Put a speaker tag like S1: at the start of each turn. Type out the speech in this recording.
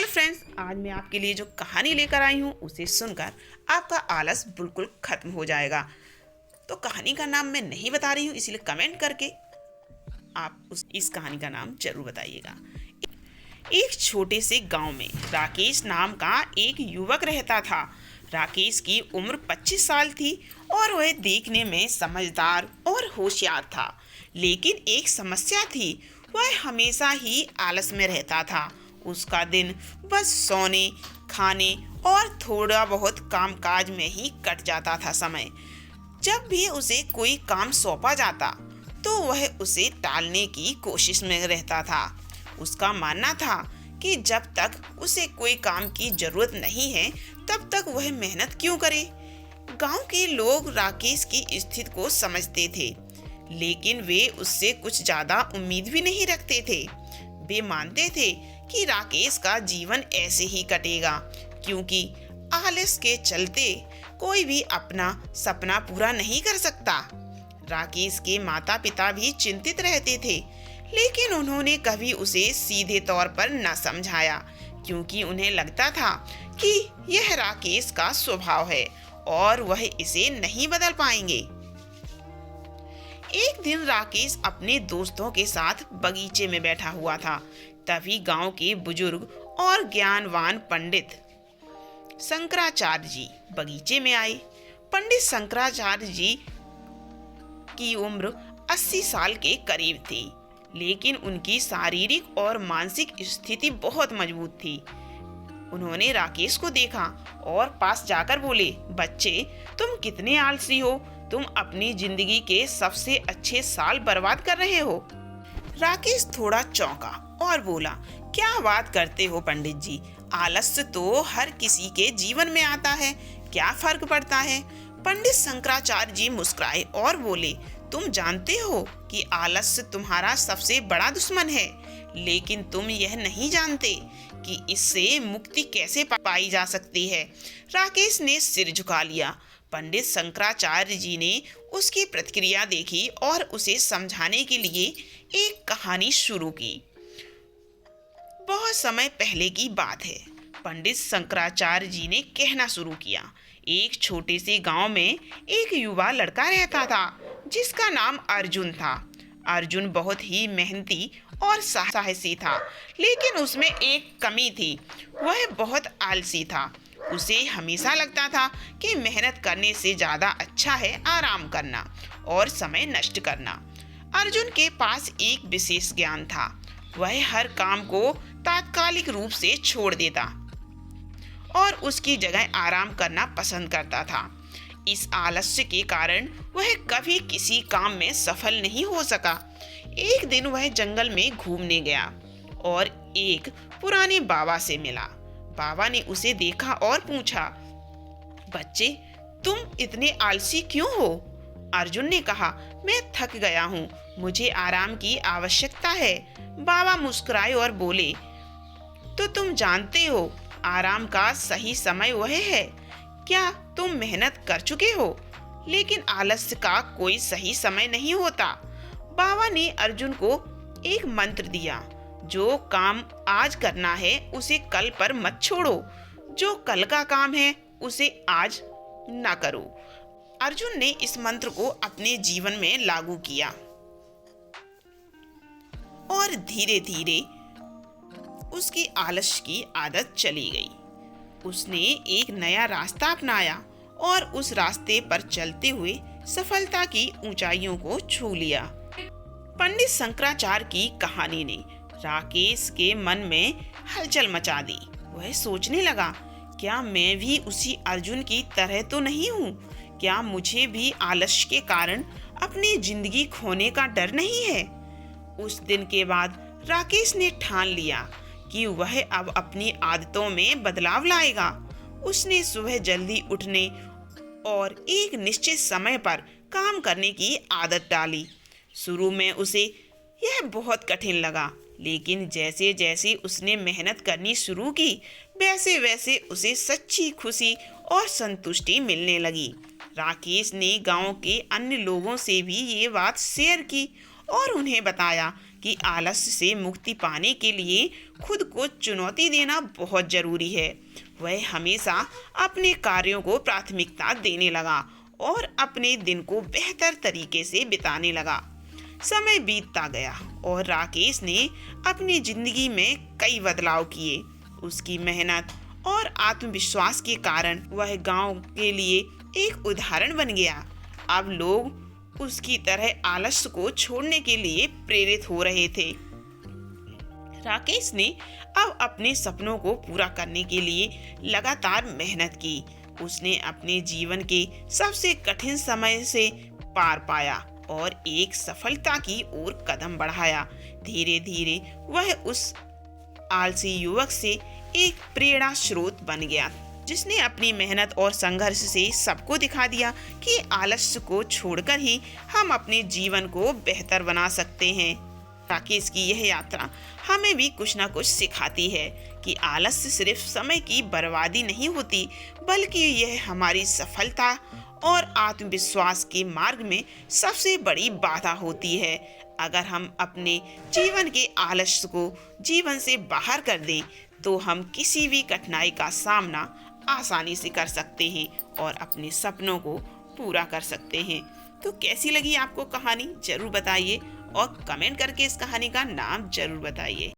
S1: Friends, आज मैं आपके लिए जो कहानी लेकर आई हूँ उसे सुनकर आपका आलस बिल्कुल खत्म हो जाएगा। तो कहानी का नाम मैं नहीं बता रही हूँ, इसलिए कमेंट करके आप इस कहानी का नाम जरूर बताइएगा। एक छोटे से गांव में राकेश नाम का एक युवक रहता था। राकेश की उम्र 25 साल थी और वह देखने में समझदार और होशियार था। लेकिन एक समस्या थी, वह हमेशा ही आलस में रहता था। उसका दिन बस सोने, खाने और थोड़ा बहुत कामकाज में ही कट जाता था समय। जब भी उसे कोई काम सौंपा जाता तो वह उसे टालने की कोशिश में रहता था। उसका मानना था कि जब तक उसे कोई काम की जरूरत नहीं है तब तक वह मेहनत क्यों करे। गांव के लोग राकेश की स्थिति को समझते थे, लेकिन वे उससे कुछ ज्यादा उम्मीद भी नहीं रखते थे। वे मानते थे कि राकेश का जीवन ऐसे ही कटेगा, क्योंकि आलस के चलते कोई भी अपना सपना पूरा नहीं कर सकता। राकेश के माता पिता भी चिंतित रहते थे, लेकिन उन्होंने कभी उसे सीधे तौर पर न समझाया, क्योंकि उन्हें लगता था कि यह राकेश का स्वभाव है और वह इसे नहीं बदल पाएंगे। एक दिन राकेश अपने दोस्तों के साथ बगीचे में बैठा हुआ था। तभी गांव के बुजुर्ग और ज्ञानवान पंडित शंकराचार्य जी बगीचे में आए। पंडित शंकराचार्य जी की उम्र 80 साल के करीब थी, लेकिन उनकी शारीरिक और मानसिक स्थिति बहुत मजबूत थी। उन्होंने राकेश को देखा और पास जाकर बोले, बच्चे, तुम कितने आलसी हो। तुम अपनी जिंदगी के सबसे अच्छे साल बर्बाद कर रहे हो। राकेश थोड़ा चौंका और बोला, क्या बात करते हो पंडित जी, आलस्य तो हर किसी के जीवन में आता है, क्या फर्क पड़ता है। पंडित शंकराचार्य जी मुस्कुराए और बोले, तुम जानते हो कि आलस्य तुम्हारा सबसे बड़ा दुश्मन है, लेकिन तुम यह नहीं जानते कि इससे मुक्ति कैसे पाई जा सकती है। राकेश ने सिर झुका लिया। पंडित शंकराचार्य जी ने उसकी प्रतिक्रिया देखी और उसे समझाने के लिए एक कहानी शुरू की। बहुत समय पहले की बात है। पंडित शंकराचार्य जी ने कहना शुरू किया, एक छोटे से गांव में एक युवा लड़का रहता था जिसका नाम अर्जुन था। अर्जुन बहुत ही मेहनती और साहसी था, लेकिन उसमें एक कमी थी, वह बहुत आलसी था। उसे हमेशा लगता था कि मेहनत करने से ज़्यादा अच्छा है आराम करना और समय नष्ट करना। अर्जुन के पास एक विशेष ज्ञान था, वह हर काम को तात्कालिक रूप से छोड़ देता और उसकी जगह आराम करना पसंद करता था। इस आलस्य के कारण वह कभी किसी काम में सफल नहीं हो सका। एक दिन वह जंगल में घूमने गया और एक पुराने बाबा से मिला। बाबा ने उसे देखा और पूछा, बच्चे, तुम इतने आलसी क्यों हो। अर्जुन ने कहा, मैं थक गया हूँ, मुझे आराम की आवश्यकता है। बाबा मुस्कुराए और बोले, तो तुम जानते हो आराम का सही समय वह है। क्या तुम मेहनत कर चुके हो, लेकिन आलस्य का कोई सही समय नहीं होता। बाबा ने अर्जुन को एक मंत्र दिया, जो काम आज करना है उसे कल पर मत छोड़ो, जो कल का काम है उसे आज ना करो। अर्जुन ने इस मंत्र को अपने जीवन में लागू किया और धीरे धीरे उसकी आलस्य की आदत चली गई। उसने एक नया रास्ता अपनाया और उस रास्ते पर चलते हुए सफलता की ऊंचाइयों को छू लिया। पंडित शंकराचार्य की कहानी ने राकेश के मन में हलचल मचा दी। वह सोचने लगा, क्या मैं भी उसी अर्जुन की तरह तो नहीं हूँ। क्या मुझे भी आलस्य के कारण अपनी जिंदगी खोने का डर नहीं है। उस दिन के बाद राकेश ने ठान लिया कि वह अब अपनी आदतों में बदलाव लाएगा। उसने सुबह जल्दी उठने और एक निश्चित समय पर काम करने की आदत डाली। शुरू में उसे यह बहुत कठिन लगा, लेकिन जैसे जैसे उसने मेहनत करनी शुरू की, वैसे वैसे उसे सच्ची खुशी और संतुष्टि मिलने लगी। राकेश ने गांव के अन्य लोगों से भी ये बात शेयर की और उन्हें बताया कि आलस्य से मुक्ति पाने के लिए खुद को चुनौती देना बहुत जरूरी है। वह हमेशा अपने कार्यों को प्राथमिकता देने लगा और अपने दिन को बेहतर तरीके से बिताने लगा। समय बीतता गया और राकेश ने अपनी जिंदगी में कई बदलाव किए। उसकी मेहनत और आत्मविश्वास के कारण वह गांव के लिए एक उदाहरण बन गया। अब लोग उसकी तरह आलस्य को छोड़ने के लिए प्रेरित हो रहे थे। राकेश ने अब अपने सपनों को पूरा करने के लिए लगातार मेहनत की। उसने अपने जीवन के सबसे कठिन समय से पार पाया और एक सफलता की ओर कदम बढ़ाया। धीरे धीरे वह उस आलसी युवक से एक प्रेरणा स्रोत बन गया, जिसने अपनी मेहनत और संघर्ष से सबको दिखा दिया कि आलस्य को छोड़कर ही हम अपने जीवन को बेहतर बना सकते हैं। राकेश की यह यात्रा हमें भी कुछ न कुछ सिखाती है कि आलस्य सिर्फ समय की बर्बादी नहीं होती, बल्कि यह हमारी सफलता और आत्मविश्वास के मार्ग में सबसे बड़ी बाधा होती है। अगर हम अपने जीवन के आलस्य को जीवन से बाहर कर दें तो हम किसी भी कठिनाई का सामना आसानी से कर सकते हैं और अपने सपनों को पूरा कर सकते हैं। तो कैसी लगी आपको कहानी जरूर बताइए और कमेंट करके इस कहानी का नाम जरूर बताइए।